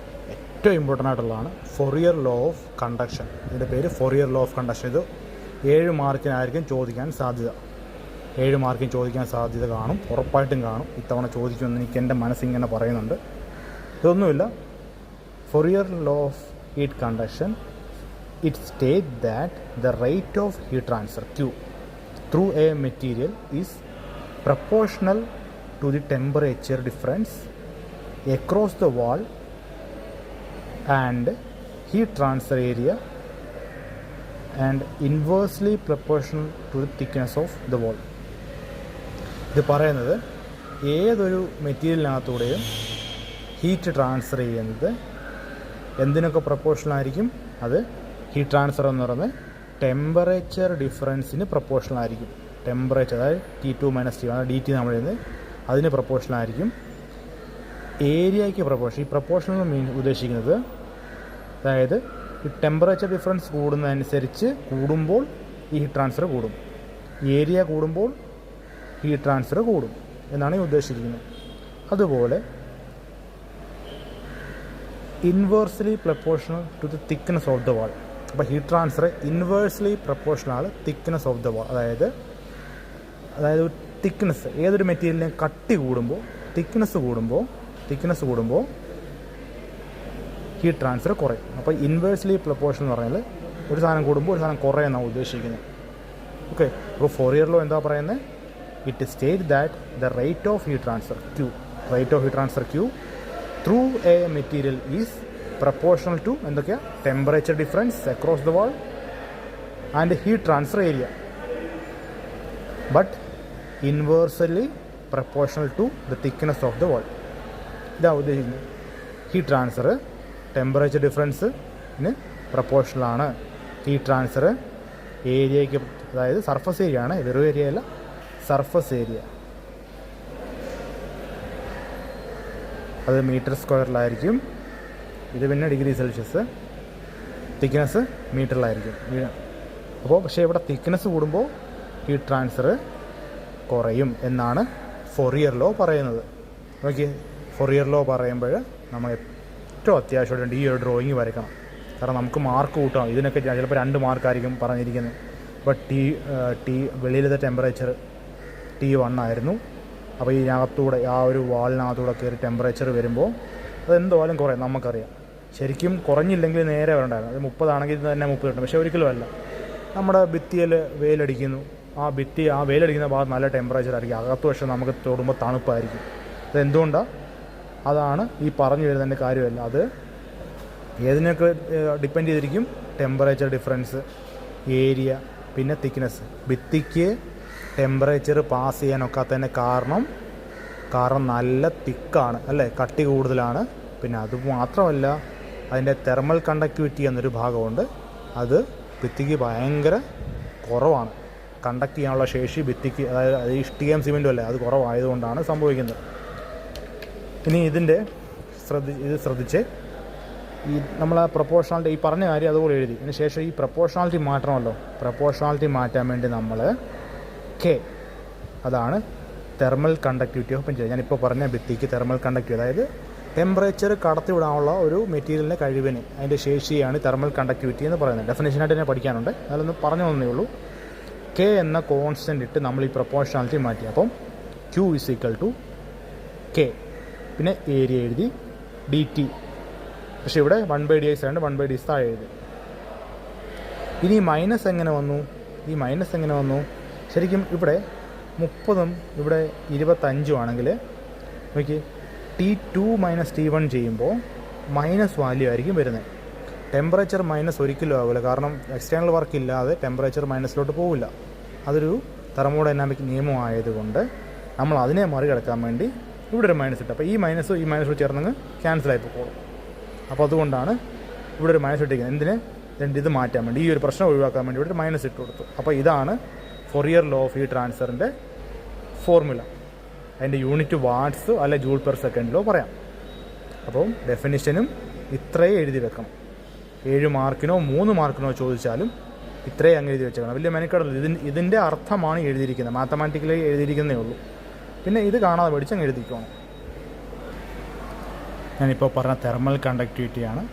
[SPEAKER 1] ഏറ്റവും ഇമ്പോർട്ടൻ്റ് ആയിട്ടുള്ളതാണ് ഫൊറിയർ ലോ ഓഫ് കണ്ടക്ഷൻ. ഇതിൻ്റെ പേര് ഫൊറിയർ ലോ ഓഫ് കണ്ടക്ഷൻ. ഇത് 7 മാർക്കിനായിരിക്കും ചോദിക്കാൻ സാധ്യത. 7 മാർക്കിന് ചോദിക്കാൻ സാധ്യത കാണും, ഉറപ്പായിട്ടും കാണും. ഇത്തവണ ചോദിക്കുമെന്ന് എനിക്ക് എൻ്റെ മനസ്സിങ്ങനെ പറയുന്നുണ്ട്. ഇതൊന്നുമില്ല. Fourier law of heat conduction, it state that the rate of heat transfer Q through a material is proportional to the temperature difference across the wall and heat transfer area and inversely proportional to the thickness of the wall. ഇത് പറയുന്നത് ഏതൊരു മെറ്റീരിയലിനകത്തൂടെയും heat transfer ചെയ്യുന്നത് എന്തിനൊക്കെ proportional ആയിരിക്കും? അത് heat transfer എന്ന് പറയുന്നത് temperature ഡിഫറൻസിന് proportional ആയിരിക്കും. ടെമ്പറേച്ചർ, അതായത് T2 - T1, അതായത് DT നമ്മൾ എഴുതുന്നത്, അതിന് പ്രൊപ്പോർഷണൽ ആയിരിക്കും. ഏരിയയ്ക്ക് പ്രൊപ്പോർഷൻ. ഈ പ്രൊപ്പോർഷണൽ ഉദ്ദേശിക്കുന്നത്, അതായത് ഈ ടെമ്പറേച്ചർ ഡിഫറൻസ് കൂടുമ്പോൾ ഈ ഹീറ്റ് ട്രാൻസ്ഫർ കൂടും, ഏരിയ കൂടുമ്പോൾ ഹീറ്റ് ട്രാൻസ്ഫർ കൂടും എന്നാണ് ഈ ഉദ്ദേശിക്കുന്നത്. അതുപോലെ inversely proportional to the thickness of the wall. അപ്പോൾ heat transfer inversely proportional thickness of the wall. അതായത് തിക്നെസ് ഏതൊരു മെറ്റീരിയലിനെ കട്ടി കൂടുമ്പോൾ തിക്നെസ് കൂടുമ്പോൾ ഹീറ്റ് ട്രാൻസ്ഫർ കുറയും. അപ്പോൾ ഇൻവേഴ്സ്ലി പ്രപ്പോർഷൻ എന്ന് പറഞ്ഞാൽ ഒരു സാധനം കൂടുമ്പോൾ ഒരു സാധനം കുറയുമെന്നാണ് ഉദ്ദേശിക്കുന്നത്. ഓക്കെ, അപ്പോൾ ഫോറിയർ ലോ എന്താ പറയുന്നത്? It state that the rate of heat transfer Q through a material is proportional to എന്തൊക്കെയാണ്? Temperature difference across the wall and heat transfer area, but inversely proportional to the thickness of the wall. ഇതാ ഉദ്ദേശിക്കുന്നത്. Heat transfer temperature ഡിഫറൻസിന് പ്രപ്പോർഷണലാണ്. Heat transfer ഏരിയയ്ക്ക്, അതായത് surface area ആണ്, വെറും area അല്ല, സർഫസ് ഏരിയ. അത് മീറ്റർ സ്ക്വയറിലായിരിക്കും. ഇത് പിന്നെ ഡിഗ്രി സെൽഷ്യസ്. തിക്നെസ് മീറ്ററിലായിരിക്കും. അപ്പോൾ പക്ഷേ ഇവിടെ തിക്നെസ് കൂടുമ്പോൾ ഹീറ്റ് ട്രാൻസ്ഫർ കുറയും എന്നാണ് ഫോറിയർ ലോ പറയുന്നത്. ഓക്കെ, ഫോറിയർ ലോ പറയുമ്പോൾ നമ്മൾ ഏറ്റവും അത്യാവശ്യമായിട്ടുണ്ട് ഈ ഒരു ഡ്രോയിങ് വരയ്ക്കണം. കാരണം നമുക്ക് മാർക്ക് കൂട്ടണം. ഇതിനൊക്കെ ചിലപ്പോൾ 2 മാർക്കായിരിക്കും പറഞ്ഞിരിക്കുന്നത്. അപ്പോൾ വെളിയിലത്തെ ടെമ്പറേച്ചർ T1 ആയിരുന്നു. അപ്പോൾ ഇതിനകത്തൂടെ ആ ഒരു വാളിനകത്തൂടെ കയറി ടെമ്പറേച്ചർ വരുമ്പോൾ അതെന്തോലും കുറയും, നമുക്കറിയാം. ശരിക്കും കുറഞ്ഞില്ലെങ്കിൽ നേരെ വരണ്ടായിരുന്നു. അത് 30 ആണെങ്കിൽ തന്നെ 30 കിട്ടും. പക്ഷേ ഒരിക്കലും അല്ല. നമ്മുടെ ഭിത്തിയിൽ വെയിലടിക്കുന്നു, ആ വെയിലടിക്കുന്ന ഭാഗത്ത് നല്ല ടെമ്പറേച്ചർ ആയിരിക്കും. അകത്ത് പക്ഷേ നമുക്ക് തൊടുമ്പോൾ തണുപ്പായിരിക്കും. അതെന്തുകൊണ്ടാണ്? അതാണ് ഈ പറഞ്ഞു വരുന്നതിൻ്റെ കാര്യമല്ല. അത് ഏതിനൊക്കെ ഡിപ്പെൻഡ് ചെയ്തിരിക്കും? ടെമ്പറേച്ചർ ഡിഫറൻസ്, ഏരിയ, പിന്നെ തിക്നെസ്. ഭിത്തിക്ക് ടെമ്പറേച്ചർ പാസ് ചെയ്യാനൊക്കാത്തതിൻ്റെ കാരണം നല്ല തിക്കാണ് അല്ലേ, കട്ടി കൂടുതലാണ്. പിന്നെ അത് മാത്രമല്ല, അതിൻ്റെ തെർമൽ കണ്ടക്ടിവിറ്റി എന്നൊരു ഭാഗമുണ്ട്. അത് ഭിത്തിക്ക് ഭയങ്കര കുറവാണ്. കണ്ടക്ട് ചെയ്യാനുള്ള ശേഷി ഭിത്തിക്ക്, അതായത് ഇഷ്ടികയും സിമെൻറ്റും അല്ലേ, അത് കുറവായതുകൊണ്ടാണ് സംഭവിക്കുന്നത്. ഇനി ഇത് ശ്രദ്ധിച്ച് നമ്മൾ ആ പ്രൊപ്പോർഷണാലിറ്റി ഈ പറഞ്ഞ കാര്യം അതുപോലെ എഴുതി. അതിന് ശേഷം ഈ പ്രൊപ്പോർഷണാലിറ്റി മാറ്റണമല്ലോ. പ്രൊപ്പോർഷണാലിറ്റി മാറ്റാൻ വേണ്ടി നമ്മൾ K, അതാണ് തെർമൽ കണ്ടക്ടിവിറ്റി ഓഫ് മെറ്റീരിയൽ. ഞാനിപ്പോൾ പറഞ്ഞ ഭിത്തിക്ക് തെർമൽ കണ്ടക്ടിവിറ്റി, അതായത് ടെമ്പറേച്ചർ കടത്തിവിടാനുള്ള ഒരു മെറ്റീരിയലിൻ്റെ കഴിവിന്, അതിൻ്റെ ശേഷിയാണ് തെർമൽ കണ്ടക്ടിവിറ്റി എന്ന് പറയുന്നത്. ഡെഫിനേഷനായിട്ട് തന്നെ പഠിക്കാനുണ്ട്, അതിലൊന്ന് പറഞ്ഞു തന്നേ ഉള്ളൂ. K എന്ന കോൺസ്റ്റൻ്റ് ഇട്ട് നമ്മൾ ഈ പ്രൊപ്പോർഷണാലിറ്റി മാറ്റി. അപ്പം Q = K. പിന്നെ ഏരിയ എഴുതി dt. പക്ഷേ ഇവിടെ 1/ds ആണ്, 1/ds താഴെ എഴുതി. ഇനി മൈനസ് എങ്ങനെ വന്നു? ശരിക്കും ഇവിടെ 30ഉം ഇവിടെ 25ഉം ആണെങ്കിൽ നോക്കി, T2 - T1 ചെയ്യുമ്പോൾ മൈനസ് വാല്യൂ ആയിരിക്കും വരുന്നത്. ടെമ്പറേച്ചർ മൈനസ് ഒരിക്കലും ആവില്ല. കാരണം എക്സ്റ്റേണൽ വർക്ക് ഇല്ലാതെ ടെമ്പറേച്ചർ മൈനസിലോട്ട് പോവില്ല. അതൊരു തെർമോഡൈനാമിക് നിയമമായതുകൊണ്ട് നമ്മൾ അതിനെ മറികടക്കാൻ വേണ്ടി ഇവിടെ ഒരു മൈനസ് ഇട്ട്. അപ്പോൾ ഈ മൈനസ് ചേർന്നങ്ങ് ക്യാൻസലായി പോയിക്കോളും. അപ്പോൾ അതുകൊണ്ടാണ് ഇവിടെ ഒരു മൈനസ് ഇട്ടിരിക്കുന്നത്. ഇത് മാറ്റാൻ വേണ്ടി, ഈ ഒരു പ്രശ്നം ഒഴിവാക്കാൻ വേണ്ടി ഇവിടെ ഒരു മൈനസ് ഇട്ട് കൊടുത്തു. അപ്പോൾ ഇതാണ് ഫോറിയർ ലോ ഓഫ് ഹീറ്റ് ട്രാൻസ്ഫറിൻ്റെ ഫോർമുല. അതിൻ്റെ യൂണിറ്റ് വാട്ട്സ് അല്ല ജൂൾ പെർ സെക്കൻഡിലോ പറയാം. അപ്പോൾ ഡെഫിനിഷനും ഇത്രയും എഴുതി വെക്കണം. 7 മാർക്കിനോ 3 മാർക്കിനോ ചോദിച്ചാലും ഇത്രയും അങ്ങ് എഴുതി വെച്ചേക്കണം. വലിയ മെനക്കെടല്ല. ഇതിൻ്റെ അർത്ഥമാണ് എഴുതിയിരിക്കുന്നത്, മാത്തമാറ്റിക്കലി എഴുതിയിരിക്കുന്നേ ഉള്ളൂ. പിന്നെ ഇത് കാണാതെ പഠിച്ചങ്ങ് എഴുതിക്കണം. ഞാനിപ്പോൾ പറഞ്ഞ തെർമൽ കണ്ടക്ടിവിറ്റിയാണ്.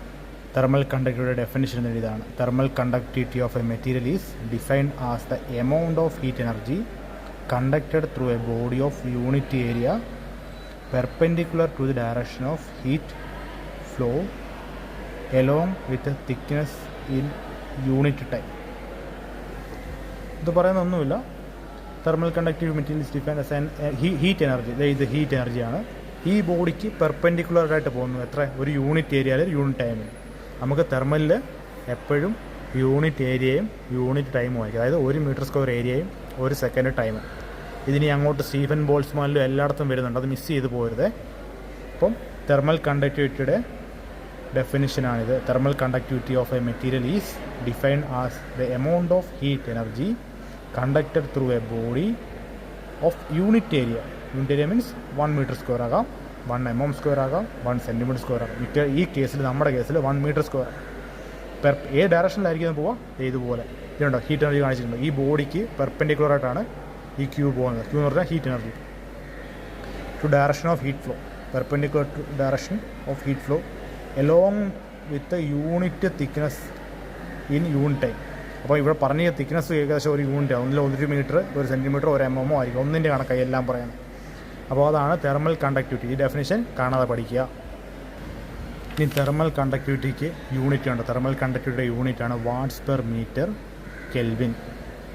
[SPEAKER 1] തെർമൽ കണ്ടക്ടിവിറ്റിയുടെ ഡെഫിനിഷൻ ഇതാണ്. Thermal conductivity of a material is defined as the amount of heat energy conducted through a body of unit area perpendicular to the direction of heat flow along with thickness in unit time. ഇത് പറയുന്നൊന്നുമില്ല. Thermal conductive materials defined as heat energy. ഇത് heat എനർജിയാണ്. ഈ ബോഡിക്ക് പെർപെൻഡിക്കുലറായിട്ട് പോകുന്നു. എത്ര? ഒരു unit ഏരിയയിൽ യൂണിറ്റ് ടൈമിൽ. നമുക്ക് തെർമലിൽ എപ്പോഴും യൂണിറ്റ് ഏരിയയും യൂണിറ്റ് ടൈമും ആയിരിക്കും. അതായത് 1 മീറ്റർ സ്ക്വയർ ഏരിയയും 1 സെക്കൻഡ് ടൈമും. ഇതിനി അങ്ങോട്ട് സ്റ്റീഫൻ ബോൾട്സ്മാനിലും എല്ലായിടത്തും വരുന്നുണ്ട്, അത് മിസ് ചെയ്ത് പോരുത്. അപ്പം തെർമൽ കണ്ടക്ടിവിറ്റിയുടെ ഡെഫിനിഷനാണിത്. Thermal conductivity of a material is defined as the amount of heat energy conducted through a body of unit area. Unit area means 1 meter square ആകാം, 1 mm square ആകാം, 1 centimeter square ആകാം. ഈ കേസിൽ, നമ്മുടെ കേസിൽ 1 meter square. ഏത് ഡയറക്ഷനിലായിരിക്കും പോവുക? ഇതുപോലെ ഇതുണ്ടോ ഹീറ്റ് എനർജി കാണിച്ചിട്ടുണ്ട്. ഈ ബോഡിക്ക് പെർപെൻഡിക്കുലറായിട്ടാണ് ഈ ക്യൂ പോകുന്നത്. ക്യൂ എന്ന് പറഞ്ഞാൽ heat energy to direction of heat flow, perpendicular to direction of heat flow along with unit thickness in unit time. അപ്പോൾ ഇവിടെ പറഞ്ഞ തിക്നെസ് ഏകദേശം ഒരു യൂണിറ്റ്, ഒന്നിൽ 1 മീറ്റർ, 1 സെൻറ്റിമീറ്റർ, 1 mm ആയിരിക്കും. ഒന്നിൻ്റെ കണക്കായി എല്ലാം പറയുന്നത്. അപ്പോൾ അതാണ് തെർമൽ കണ്ടക്ടിവിറ്റി. ഈ ഡെഫിനിഷൻ കാണാതെ പഠിക്കുക. ഇനി തെർമൽ കണ്ടക്ടിവിറ്റിക്ക് യൂണിറ്റ് ഉണ്ട്. തെർമൽ കണ്ടക്ടിവിറ്റിയുടെ യൂണിറ്റാണ് വാട്ട്സ് പെർ മീറ്റർ കെൽവിൻ.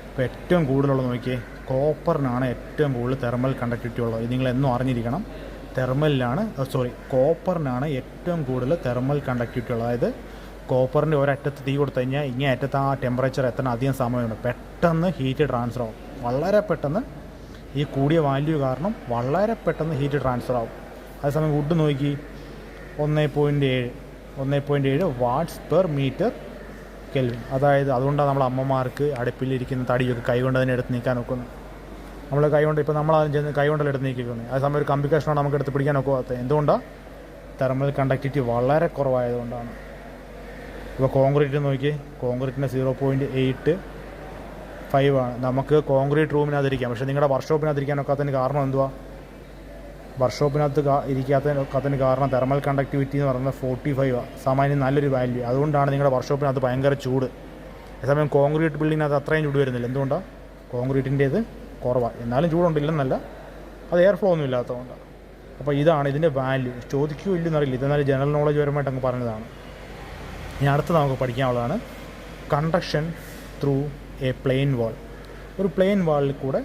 [SPEAKER 1] ഇപ്പോൾ ഏറ്റവും കൂടുതലുള്ളത് നോക്കിയേ, കോപ്പറിനാണ് ഏറ്റവും കൂടുതൽ തെർമൽ കണ്ടക്ടിവിറ്റി ഉള്ളത്. ഇത് നിങ്ങളെന്നും അറിഞ്ഞിരിക്കണം. കോപ്പറിനാണ് ഏറ്റവും കൂടുതൽ തെർമൽ കണ്ടക്ടിവിറ്റി ഉള്ളത്. അതായത് കോപ്പറിൻ്റെ ഒരറ്റത്ത് തീ കൊടുത്തു കഴിഞ്ഞാൽ ഇങ്ങേ അറ്റത്ത് ആ ടെമ്പറേച്ചർ എത്താൻ അധികം സമയമുണ്ട്. പെട്ടെന്ന് ഹീറ്റ് ട്രാൻസ്ഫർ ആവും. വളരെ പെട്ടെന്ന്, ഈ കൂടിയ വാല്യൂ കാരണം വളരെ പെട്ടെന്ന് ഹീറ്റ് ട്രാൻസ്ഫർ ആവും. അതേസമയം വുഡ് നോക്കി 1.7 വാട്ട്സ് പെർ മീറ്റർ കെൽവിൻ. അതായത് അതുകൊണ്ടാണ് നമ്മൾ അമ്മമാർക്ക് അടുപ്പിലിരിക്കുന്ന തടിയൊക്കെ കൈകൊണ്ട് തന്നെ എടുത്ത് നീക്കാൻ നോക്കുന്നത്. നമ്മൾ കൈകൊണ്ട്, ഇപ്പോൾ നമ്മളാദ്യം ചെന്ന് കൈകൊണ്ടല്ല എടുത്ത് നീക്കിക്കുന്നത്. അതേസമയം ഒരു കമ്പി കഷ്ണമാണ് നമുക്ക് എടുത്ത് പിടിക്കാൻ ഒക്കാത്തത്. എന്തുകൊണ്ടാണ്? തെർമൽ കണ്ടക്ടിവിറ്റി വളരെ കുറവായതുകൊണ്ടാണ്. ഇപ്പോൾ കോൺക്രീറ്റ് നോക്കി, കോൺക്രീറ്റിന് 0.85 ആണ്. നമുക്ക് കോൺക്രീറ്റ് റൂമിനകത്തിരിക്കാം. പക്ഷേ നിങ്ങളുടെ വർക്ക്ഷോപ്പിനകത്തിരിക്കാൻ ഒക്കാത്തതിന് കാരണം എന്തുവാ? വർക്ക്ഷോപ്പിനകത്ത് ഒക്കാത്തതിന് കാരണം തെർമൽ കണ്ടക്ടിവിറ്റി എന്ന് പറയുന്നത് 45 ആണ്. സാമാന്യം നല്ലൊരു വാല്യൂ. അതുകൊണ്ടാണ് നിങ്ങളുടെ വർക്ക്ഷോപ്പിനകത്ത് ഭയങ്കര ചൂട്. അതേസമയം കോൺക്രീറ്റ് ബിൽഡിങ്ങിനകത്ത് അത്രയും ചൂട് വരുന്നില്ല. എന്തുകൊണ്ടാണ്? കോൺക്രീറ്റിൻ്റേത് കുറവാണ്. എന്നാലും ചൂടുണ്ടില്ലെന്നല്ല, അത് എയർ ഫ്ലോ ഒന്നും ഇല്ലാത്തതുകൊണ്ടാണ്. അപ്പോൾ ഇതാണ് ഇതിൻ്റെ വാല്യൂ. ചോദിക്കുകയോ ഇല്ലെന്നറിയില്ല. ഇതെന്നാലും ജനറൽ നോളജ് പരമായിട്ട് അങ്ങ് പറഞ്ഞതാണ്. ഇനി അടുത്ത് നമുക്ക് പഠിക്കാനുള്ളതാണ് കണ്ടക്ഷൻ ത്രൂ എ പ്ലെയിൻ വാൾ. ഒരു പ്ലെയിൻ വാളിൽ കൂടെ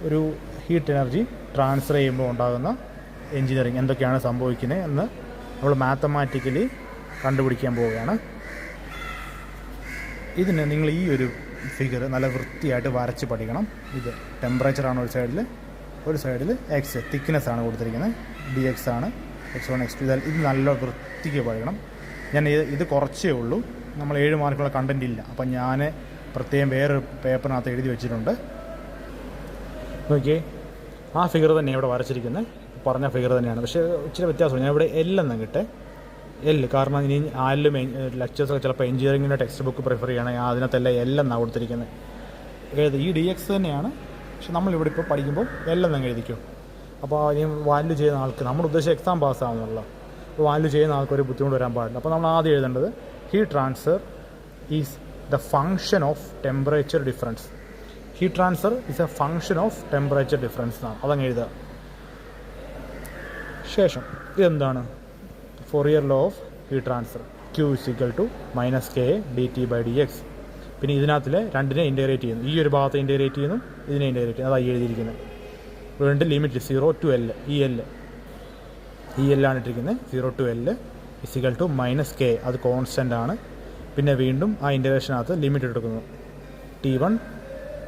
[SPEAKER 1] ഒരു ഹീറ്റ് എനർജി ട്രാൻസ്ഫർ ചെയ്യുമ്പോൾ ഉണ്ടാകുന്ന എഞ്ചിനീയറിങ് എന്തൊക്കെയാണ് സംഭവിക്കുന്നത് എന്ന് നമ്മൾ മാത്തമാറ്റിക്കലി കണ്ടുപിടിക്കാൻ പോവുകയാണ്. ഇതിന് നിങ്ങൾ ഈ ഒരു ഫിഗർ നല്ല വൃത്തിയായിട്ട് വരച്ച് പഠിക്കണം. ഇത് ടെമ്പറേച്ചറാണ് ഒരു സൈഡിൽ എക്സ് തിക്നെസ് ആണ് കൊടുത്തിരിക്കുന്നത്, dx ആണ്, x1 x2. ഇത് നല്ല വൃത്തിക്ക് പഠിക്കണം. ഞാൻ ഇത് കുറച്ചേ ഉള്ളൂ, നമ്മൾ 7 മാർക്കുള്ള കണ്ടൻറ്റ് ഇല്ല. അപ്പം ഞാൻ പ്രത്യേകം വേറൊരു പേപ്പറിനകത്ത് എഴുതി വെച്ചിട്ടുണ്ട്. നോക്കിയേ, ആ ഫിഗർ തന്നെ ഇവിടെ വരച്ചിരിക്കുന്നത് പറഞ്ഞ ഫിഗർ തന്നെയാണ്. പക്ഷേ ഇച്ചിരി വ്യത്യാസമാണ്. ഞാൻ ഇവിടെ എല്ലെന്ന് കിട്ടെ കാരണം ഇനി ആരിലും ലെക്ചേഴ്സൊക്കെ ചിലപ്പോൾ എഞ്ചിനീയറിങ്ങിൻ്റെ ടെക്സ്റ്റ് ബുക്ക് പ്രിഫർ ചെയ്യണമെങ്കിൽ അതിനകത്തെല്ലാം എല്ലെന്നാണ് കൊടുത്തിരിക്കുന്നത്. ഈ dx തന്നെയാണ്, പക്ഷെ നമ്മളിവിടെ ഇപ്പോൾ പഠിക്കുമ്പോൾ എല്ലെന്നങ്ങ് എഴുതിക്കും. അപ്പോൾ ഇനി വാല്യൂ ചെയ്യുന്ന ആൾക്ക്, നമ്മുടെ ഉദ്ദേശം എക്സാം പാസ്സാവുന്നുള്ളൂ, അപ്പോൾ വാല്യൂ ചെയ്യുന്ന ആൾക്കൊരു ബുദ്ധിമുട്ട് വരാൻ പാടില്ല. അപ്പോൾ നമ്മൾ ആദ്യം എഴുതേണ്ടത് heat transfer is the function of temperature difference. Heat transfer is A function of temperature difference എന്നാണ്. അതങ്ങ് എഴുതുക. ശേഷം ഇതെന്താണ്? Fourier law of heat transfer. Q = -K dt/dx. പിന്നെ ഇതിനകത്തിൽ രണ്ടിനെ ഇൻറ്റഗ്രേറ്റ് ചെയ്യുന്നു. ഈ ഒരു ഭാഗത്തെ ഇൻറ്റഗ്രേറ്റ് ചെയ്യുന്നു, ഇതിനെ ഇൻറ്റഗ്രേറ്റ് ചെയ്യുന്നു. അതായി എഴുതിയിരിക്കുന്നത്. വീണ്ടും ലിമിറ്റ് 0 to L. ഈ L ആണ് ഇട്ടിരിക്കുന്നത്. 0 to L = -K. അത് കോൺസ്റ്റൻ്റ് ആണ്. പിന്നെ വീണ്ടും ആ ഇൻറ്റഗ്രേഷനകത്ത് ലിമിറ്റ് എടുക്കുന്നു. T1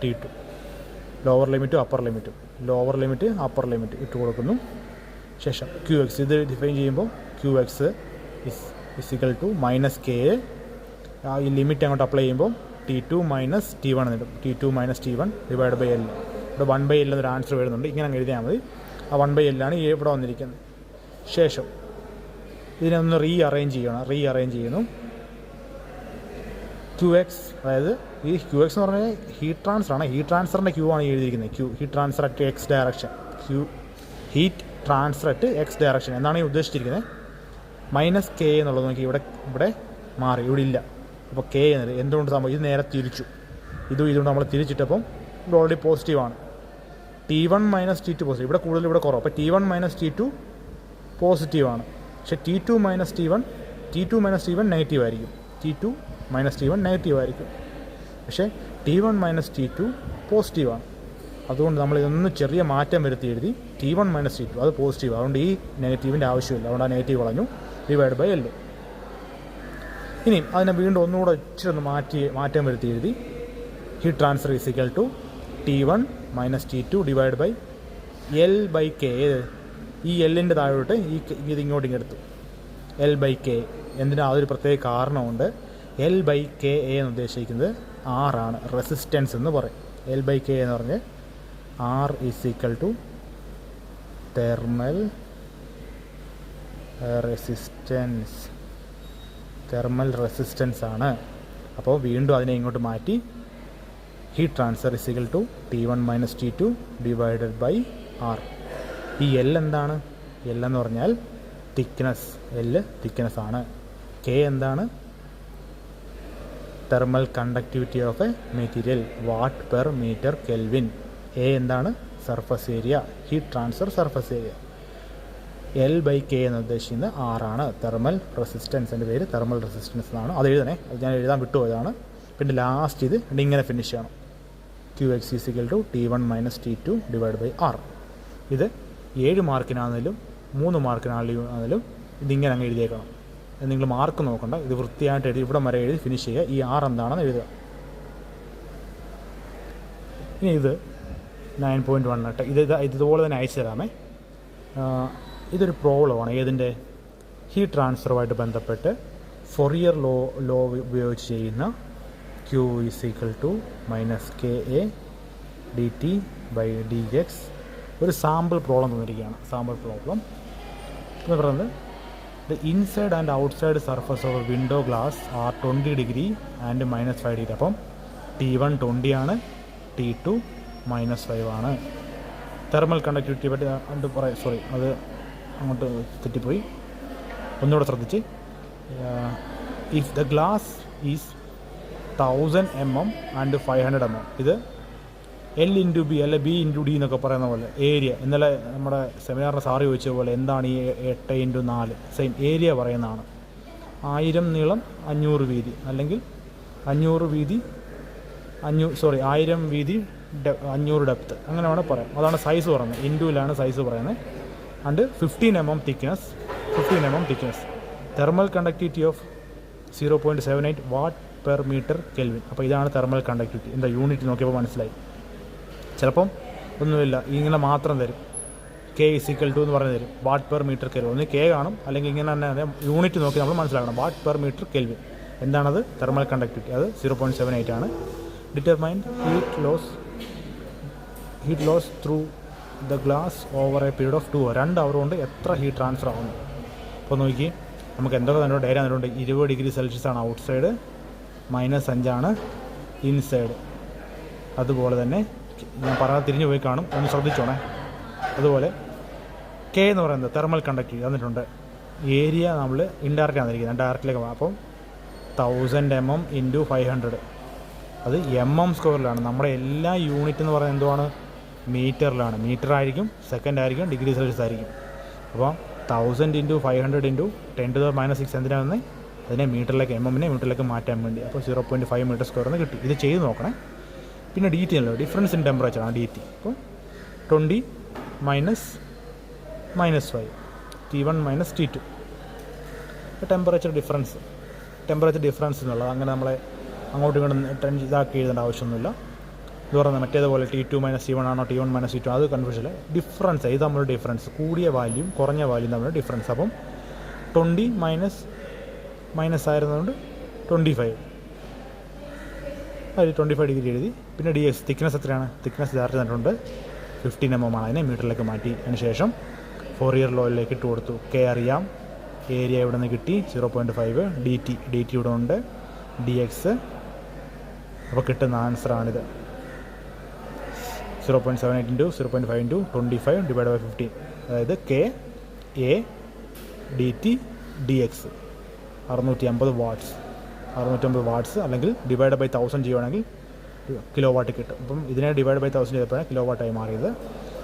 [SPEAKER 1] T2, ലോവർ ലിമിറ്റും അപ്പർ ലിമിറ്റ് ഇട്ട് കൊടുക്കുന്നു. ശേഷം QX, ഇത് ഡിഫൈൻ ചെയ്യുമ്പോൾ QX = -K. ഈ ലിമിറ്റ് അങ്ങോട്ട് അപ്ലൈ ചെയ്യുമ്പോൾ T2 - T1 എന്നിടും. T2 - T1 / L. ഇവിടെ 1/L എന്നൊരു ആൻസർ വരുന്നുണ്ട്. ഇങ്ങനെ അങ്ങ് എഴുതിയാൽ മതി. ആ 1/L ആണ് ഇവിടെ വന്നിരിക്കുന്നത്. ശേഷം ഇതിനൊന്ന് റീഅറേഞ്ച് ചെയ്യുന്നു. QX, അതായത് ഈ QX എന്ന് പറഞ്ഞാൽ ഹീറ്റ് ട്രാൻസ്ഫറാണ്. ഹീറ്റ് ട്രാൻസ്ഫറിൻ്റെ Q ആണ് എഴുതിയിരിക്കുന്നത്. Heat transfer at X direction. Heat transfer at X direction എന്നാണ് ഈ ഉദ്ദേശിച്ചിരിക്കുന്നത്. -K എന്നുള്ളത് നോക്കി ഇവിടെ മാറി, ഇവിടെ ഇല്ല. അപ്പോൾ K എന്നത് എന്തുകൊണ്ട് സംഭവിക്കും? ഇത് നേരെ തിരിച്ചു. ഇതുകൊണ്ട് നമ്മൾ തിരിച്ചിട്ടപ്പം ഇത് ഓൾറെഡി പോസിറ്റീവാണ്. T1 - T2 positive. ഇവിടെ കൂടുതൽ, ഇവിടെ കുറവ്. അപ്പോൾ T1 - T2 പോസിറ്റീവാണ്. പക്ഷേ T2 - T1 നെഗറ്റീവ് ആയിരിക്കും. T2 - T1 നെഗറ്റീവ് ആയിരിക്കും. പക്ഷേ T1 - T2 പോസിറ്റീവാണ്. അതുകൊണ്ട് നമ്മൾ ഇതൊന്ന് ചെറിയ മാറ്റം വരുത്തി എഴുതി. T1 - T2 അത് പോസിറ്റീവ്. അതുകൊണ്ട് ഈ നെഗറ്റീവിൻ്റെ ആവശ്യമില്ല. അതുകൊണ്ട് ആ നെഗറ്റീവ് കളഞ്ഞു. /L. ഇനി അതിനെ വീണ്ടും ഒന്നുകൂടെ ഇച്ചിരി ഒന്ന് മാറ്റം വരുത്തി എഴുതി. Heat transfer = T1 - T2 / L/K. ഈ Lൻ്റെ താഴോട്ട് ഇത് ഇങ്ങോട്ടിങ്ങ് എടുത്തു. L/K. എന്തിനാ? അതൊരു പ്രത്യേക കാരണമുണ്ട്. L/K എന്ന് ഉദ്ദേശിക്കുന്നത് R ആണ്, റെസിസ്റ്റൻസ് എന്ന് പറയും. L/K എന്ന് പറഞ്ഞ് R = തെർമൽ റെസിസ്റ്റൻസ് ആണ്. അപ്പോൾ വീണ്ടും അതിനെ ഇങ്ങോട്ട് മാറ്റി heat transfer = T1 - T2 / R. ഈ L എന്താണ്? L എന്ന് പറഞ്ഞാൽ തിക്നെസ്, എൽ തിക്നെസ് ആണ്. കെ എന്താണ്? Thermal conductivity of a material, watt per metre kelvin. A എന്താണ്? Surface area, heat transfer surface area. L by K എന്ന് ഉദ്ദേശിക്കുന്നത് ആറാണ്. തെർമൽ റെസിസ്റ്റൻസ്, എൻ്റെ പേര് തെർമൽ റെസിസ്റ്റൻസ് എന്നാണ്. അത് എഴുതണേ, അത് ഞാൻ എഴുതാൻ വിട്ടുപോയതാണ്. പിന്നെ ലാസ്റ്റ് ഇത് ഇങ്ങനെ ഫിനിഷ് ചെയ്യണം. Q X is equal to T1 - T2 divide by R. ഇത് 7 മാർക്കിനാണെങ്കിലും 3 മാർക്കിനാണെങ്കിലും ഇതിങ്ങനെ അങ്ങ് എഴുതിയേക്കണം. നിങ്ങൾ മാർക്ക് നോക്കണ്ട, ഇത് വൃത്തിയായിട്ട് എഴുതി ഇവിടെ വരെ എഴുതി ഫിനിഷ് ചെയ്യുക. ഈ ആർ എന്താണെന്ന് എഴുതുക. ഇനി ഇത് 9.1 ഇതുപോലെ തന്നെ അയച്ചു തരാമേ. ഇതൊരു പ്രോബ്ലമാണ്. ഏതിൻ്റെ? ഹീറ്റ് ട്രാൻസ്ഫറുമായിട്ട് ബന്ധപ്പെട്ട് ഫൊറിയർ ലോ ഉപയോഗിച്ച് ചെയ്യുന്ന Q = -KA dt by dx ഒരു സാമ്പിൾ പ്രോബ്ലം തന്നിരിക്കുകയാണ്. സാമ്പിൾ പ്രോബ്ലം എന്ന് പറയുന്നത് the inside and outside surface of window glass are 20 degree and -5 degree. അപ്പം T1 20 ആണ്, T2 -5 ആണ്. തെർമൽ കണ്ടക്ടിവിറ്റി പറ്റി സോറി, അത് അങ്ങോട്ട് തെറ്റിപ്പോയി, ഒന്നുകൂടെ ശ്രദ്ധിച്ച്. If the glass is 1000 mm and 500 mm, ഇത് L × B അല്ലെ B × D എന്നൊക്കെ പറയുന്ന പോലെ ഏരിയ. ഇന്നലെ നമ്മുടെ സെമിനാറിന് സാറ് ചോദിച്ച പോലെ എന്താണ് ഈ 8 × 4, സെയിം ഏരിയ പറയുന്നതാണ്. 1000 നീളം 500 വീതി, അല്ലെങ്കിൽ 500 വീതി 1000 വീതി 500 ഡെപ്ത്ത്, അങ്ങനെ വേണം പറയാം. അതാണ് സൈസ് പറയുന്നത്, ഇൻഡുവിലാണ് സൈസ് പറയുന്നത്. And 15 mm thickness, 15 mm thickness. Thermal conductivity of 0.78 watt per metre kelvin. അപ്പോൾ ഇതാണ് തെർമൽ കണ്ടക്ടിവിറ്റി. എന്താ യൂണിറ്റ് നോക്കിയപ്പോൾ മനസ്സിലായി. ചിലപ്പം ഒന്നുമില്ല, ഇങ്ങനെ മാത്രം തരും. K = എന്ന് പറഞ്ഞ് തരും, വാട്ട് പെർ മീറ്റർ കെൽവിൻ. ഒന്ന് K കാണും, അല്ലെങ്കിൽ ഇങ്ങനെ തന്നെ യൂണിറ്റ് നോക്കി നമ്മൾ മനസ്സിലാക്കണം. വാട്ട് പെർ മീറ്റർ കെൽവിൻ എന്താണത്? Thermal conductivity. അത് 0.78 ആണ്. Determine heat loss through the glass over a period of 2 hours. 2 hour കൊണ്ട് എത്ര ഹീറ്റ് ട്രാൻസ്ഫർ ആവുന്നു. അപ്പോൾ നോക്കി, നമുക്ക് എന്തൊക്കെ തന്നിട്ടുണ്ട്? ഡയറി തന്നിട്ടുണ്ട്. 20 ഡിഗ്രി സെൽഷ്യസ് ആണ് ഔട്ട് സൈഡ്, -5 ആണ് ഇൻസൈഡ്. അതുപോലെ തന്നെ ഞാൻ പറയാൻ തിരിഞ്ഞു പോയി കാണും, ഒന്ന് ശ്രദ്ധിച്ചോണേ. അതുപോലെ K എന്ന് പറയുന്നത് തെർമൽ കണ്ടക്ടിവിറ്റി തന്നിട്ടുണ്ട്. ഏരിയ നമ്മൾ ഇൻഡയറക്റ്റ് ആണെന്നിരിക്കുന്നത്, ഡയറക്റ്റിലേക്ക് പോകാം. അപ്പം 1000 mm × 500, അത് mm². നമ്മുടെ എല്ലാ യൂണിറ്റ് എന്ന് പറയുന്നത് എന്തുവാണ്? മീറ്ററിലാണ്. മീറ്റർ ആയിരിക്കും, സെക്കൻഡ് ആയിരിക്കും, ഡിഗ്രി സെൽഷ്യസ് ആയിരിക്കും. അപ്പോൾ 1000 × 500 × 10⁻⁶ എന്തിനാണെന്ന് അതിനെ മീറ്ററിലേക്ക്, mm-നെ മീറ്ററിലേക്ക് മാറ്റാൻ വേണ്ടി. അപ്പോൾ 0.5 m² എന്ന് കിട്ടി. ഇത് ചെയ്ത് നോക്കണേ. പിന്നെ DT അല്ലോ, ഡിഫറൻസ് ഇൻ ടെമ്പറേച്ചറാണ് DT. അപ്പോൾ 20 - -5 T1 - T2. ടെമ്പറേച്ചർ ഡിഫറൻസ് എന്നുള്ളത് അങ്ങനെ നമ്മളെ അങ്ങോട്ടും ഇങ്ങോട്ടും ഇതാക്കി എഴുതേണ്ട ആവശ്യമൊന്നുമില്ല. ഇത് പറഞ്ഞാൽ മറ്റേതുപോലെ T2 - T1 ആണോ T1 - T2, അത് കൺഫ്യൂഷനില്ല. ഡിഫറൻസ്, ഇത് തമ്മിലുള്ള ഡിഫറൻസ്, കൂടിയ വാല്യൂം കുറഞ്ഞ വാല്യൂം തമ്മിലുള്ള ഡിഫറൻസ്. അപ്പം 20 മൈനസ് ആയിരുന്നതുകൊണ്ട് 25, അതിൽ 25 ഡിഗ്രി എഴുതി. പിന്നെ dx തിക്നെസ് എത്രയാണ്? തിക്നെസ് ഡയറക്റ്റ് തന്നിട്ടുണ്ട്, 15 mm ആണ്. അതിനെ മീറ്ററിലേക്ക് മാറ്റി. അതിന് ശേഷം ഫോറിയർ ലോയിലേക്ക് ഇട്ട് കൊടുത്തു. K അറിയാം, ഏരിയ ഇവിടെ നിന്ന് കിട്ടി 0.5, dt ഇവിടെ ഉണ്ട്, dx. അപ്പോൾ കിട്ടുന്ന ആൻസറാണിത്. 0.78 × 0.5 × 25 ഡിവൈഡ് ബൈ 15, അതായത് K A dt dx 650 watts. 650 watts, അല്ലെങ്കിൽ ഡിവൈഡ് ബൈ 1000 ചെയ്യുകയാണെങ്കിൽ കിലോ വാട്ട് കിട്ടും. അപ്പം ഇതിനെ ഡിവൈഡ് ബൈ 1000 ചെയ്തപ്പോഴാണ് കിലോ വാട്ടായി മാറിയത്.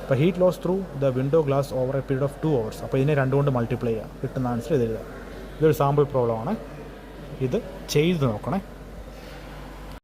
[SPEAKER 1] അപ്പോൾ heat loss through the window glass over a period of 2 hours. അപ്പോൾ ഇതിനെ 2 കൊണ്ട് മൾട്ടിപ്ലൈ ചെയ്യുക, കിട്ടുന്ന ആൻസർ ഇത് എഴുതുക. ഇതൊരു സാമ്പിൾ പ്രോബ്ലമാണ്. ഇത് ചെയ്ത് നോക്കണേ.